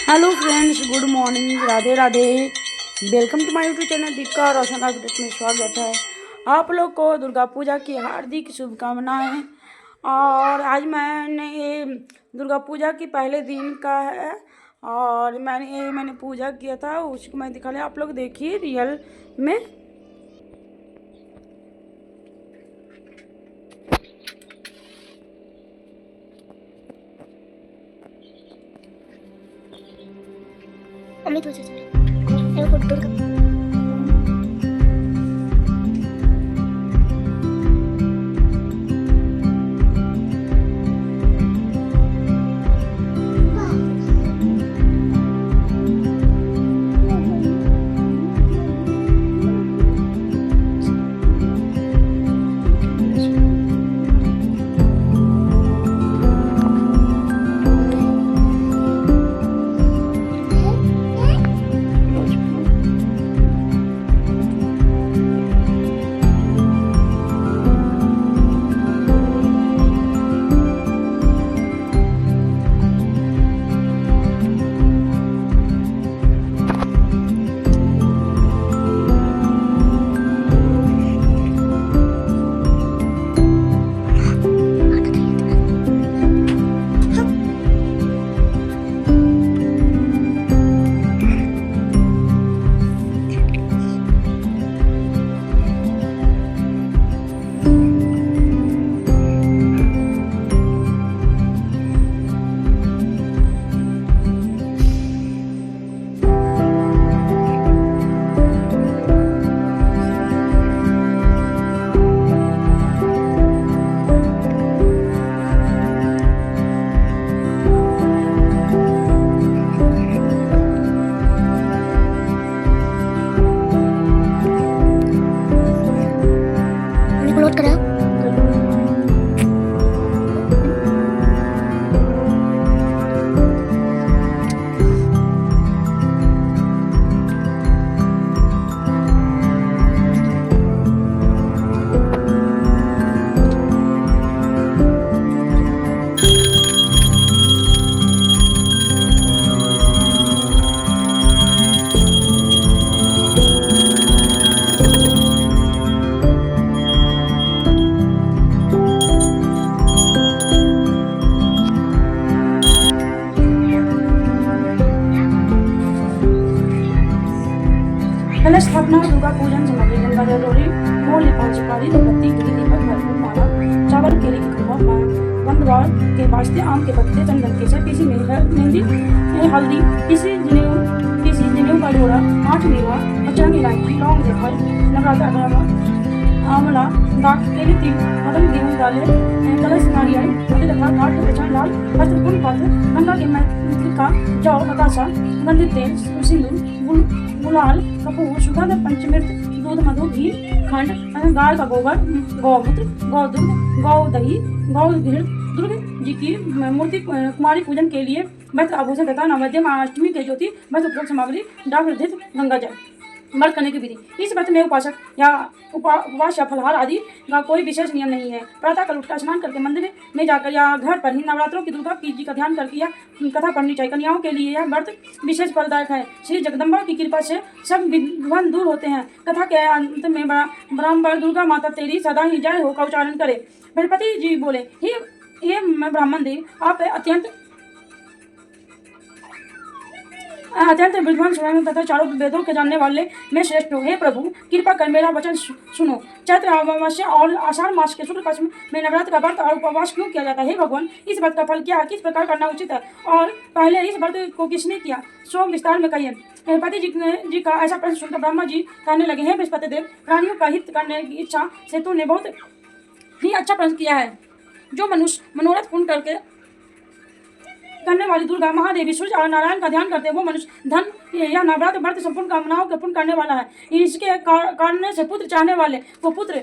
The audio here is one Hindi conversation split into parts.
Hello friends, good morning, Radhe Radhe. Welcome to my YouTube channel Deepika Roshan architect में स्वागत है। आप लोग को दुर्गा पूजा की हार्दिक शुभकामनाएं। और आज मैंने ये दुर्गा पूजा की पहले दिन का है और मैंने पूजा किया था, उसको मैं दिखा लिया। आप लोग देखिए रियल में। अमित वजह से अपलोड करा। कलश स्थापना, दुर्गा पूजन सामग्री: गंगा जल, रोली, मोल, पान सुपारी, अगरबत्ती, घी, दीपक, भरपूर माला, चावल, केले की खरवा, बंदवार के वास्ते आम के पत्ते, चंदन केसर, पीसी मेहंदी, हल्दी, पीसी जनेऊ का जोड़ा, 8 मेवा, अचांग इलायची, लौंग, जायफल, नवरात्र आंवला, दाग, केले, तिल, कदम, गेहूं दालें, कलश, नारियल, पति तथा घाट के पहचान, लाल वस्त्र, फूल पत्र, गंगा के का जौ, बतासा, गंधित तेल, सिंदूर, गुलाल, कपूर, सुगंध, पंचमृत, दूध, मधु, घी, खंड, गाय का गोबर, गौमूत्र, गौ दूध, गौ दही, गौ घृत, दुर्गा जी की मूर्ति कुमारी पूजन के लिए वस्त्र, आभूषण तथा नवद्य अष्टमी के ज्योति वस्त्र उपयोग सामग्री, डाक रधित, गंगा जल। व्रत करने की विधि: इस व्रत में उपासक या उपवास या फलहार आदि का कोई विशेष नियम नहीं है। प्रातः काल उठकर स्नान करके मंदिर में जाकर या घर पर ही नवरात्रों की दुर्गा जी का ध्यान करके या कथा पढ़नी चाहिए। कन्याओं के लिए यह व्रत विशेष फलदायक है। श्री जगदम्बा की कृपा से सब विघ्न दूर होते हैं। कथा के अंत में ब्राह्मण दुर्गा माता तेरी सदा ही जय हो का उच्चारण करे। बृहस्पति जी बोले, हे ब्राह्मण देव, आप अत्यंत विद्वान स्वयं तथा चारों वेदों के जानने वाले में श्रेष्ठ हो। हे प्रभु, कृपा कर मेरा वचन सुनो। चैत्र अमावस्या और आषाढ़ मास के शुक्ल पक्ष में नवरात्र का व्रत और उपवास क्यों किया जाता है? हे भगवान, इस व्रत का फल क्या है? किस प्रकार करना उचित है? और पहले इस व्रत को किसने किया, सो विस्तार में कहिए। बृहस्पति जी का ऐसा प्रश्न सुनकर ब्रह्मा जी कहने लगे, हे बृहस्पति देव, प्राणियों का हित करने की इच्छा से तूने बहुत ही अच्छा प्रश्न किया है। जो मनुष्य मनोरथ पूर्ण करने वाली दुर्गा महादेवी सूर्य और नारायण का ध्यान करते हैं, वो मनुष्य धन या नवरात्र व्रत संपूर्ण कामनाओं के पूर्ण करने वाला है। इसके कारण से पुत्र चाहने वाले को पुत्र,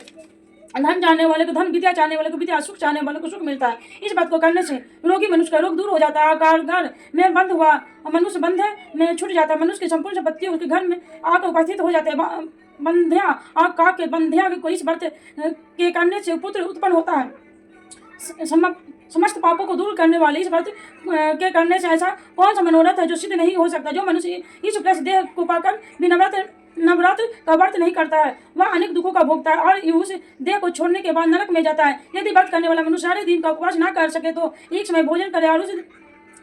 धन चाहने वाले को धन, विद्या चाहने वाले को विद्या, सुख चाहने वाले को सुख मिलता है। इस बात को करने से रोगी मनुष्य का रोग दूर हो जाता है। घर में बंद हुआ मनुष्य बंधे में छूट जाता है। मनुष्य की संपूर्ण संपत्ति उसके घर में आकर उपस्थित हो जाते हैं। बंध्या आग का के बंध्या को इस व्रत के करने से पुत्र उत्पन्न होता है। समस्त पापों को दूर करने वाले इस व्रत के करने से ऐसा कौन सा मनोरथ है जो सिद्ध नहीं हो सकता। जो मनुष्य इस प्लस देह को पाकर भी नवरात्र का व्रत नहीं करता है वह अनेक दुखों का भोगता है और उस देह को छोड़ने के बाद नरक में जाता है। यदि व्रत करने वाला मनुष्य सारे दिन का उपवास न कर सके तो एक समय भोजन करे और उस दिन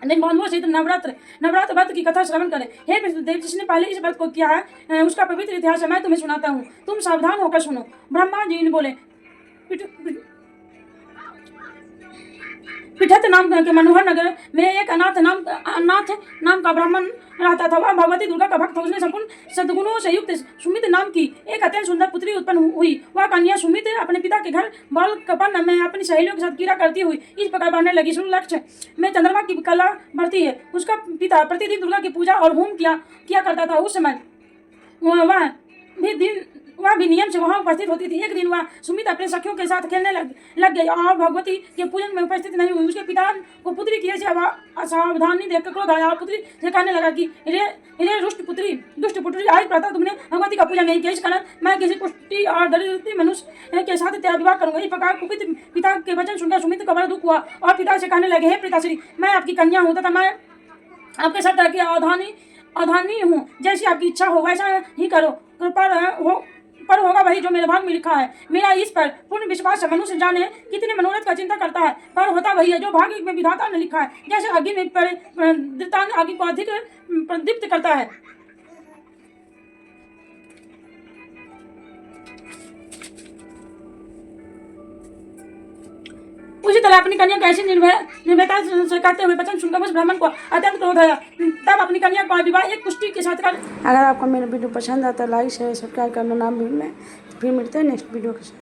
बंधुओं सहित नवरात्र व्रत की कथा श्रवण करें। हे देव, जिसने पहले इस व्रत को किया है उसका पवित्र इतिहास है, मैं तुम्हें सुनाता हूँ, तुम सावधान होकर सुनो। ब्रह्मा जी ने बोले, पिठत नाम के मनोहर नगर में एक अनाथ नाम का ब्राह्मण रहता था। वह भगवती दुर्गा का भक्त था। उसने संपूर्ण सद्गुणों से युक्त सुमित नाम की एक अत्यंत सुंदर पुत्री उत्पन्न हुई। वह कन्या सुमित अपने पिता के घर बालकपन में अपनी सहेलियों के साथ क्रीड़ा करती हुई इस प्रकार बढ़ने लगी। लक्ष्य में चंद्रमा की कला बढ़ती है। उसका पिता प्रतिदिन दुर्गा की पूजा और होम किया करता था। उस समय वह भी नियम से वहाँ उपस्थित होती थी। एक दिन वह सुमित अपने सखियों के साथ खेलने लग गई और भगवती के पूजन में उपस्थित नहीं हुई। उसके पिता को पुत्री की ऐसी असावधानी देखकर क्रोध आया और पुत्री से कहने लगा कि रे दुष्ट पुत्री, आज प्रातः तुमने भगवती का पूजन नहीं किया, इस कारण मैं किसी कुष्ठी और दरिद्र मनुष्य के साथ तेरा विवाह करूंगा। इस प्रकार कुपित पिता के वचन सुनकर सुमित का बड़ा दुख हुआ और पिता से कहने लगे, हे पिताश्री, मैं आपकी कन्या हूँ तथा मैं आपके साथ तरह की अवधानी हूँ। जैसी आपकी इच्छा हो वैसा ही करो, पर होगा वही जो मेरे भाग में लिखा है। मेरा इस पर पूर्ण विश्वास है। मनुष्य जाने कितने मनोरथ का चिंता करता है, पर होता वही है जो भाग्य में विधाता ने लिखा है। जैसे अग्नि में पड़े दृष्टांत आगे को अधिक प्रदीप्त करता है। उसी तरह अपनी कन्या को ऐसी निर्भयता से करते हुए वचन सुनकर उस ब्राह्मण को अत्यंत क्रोध आया। तब अपनी कन्या का विवाह एक कुष्ठी के साथ कर। अगर आपको मेरा वीडियो पसंद आता है लाइक शेयर सब्सक्राइब करना ना भूलें। फिर मिलते हैं नेक्स्ट वीडियो के साथ।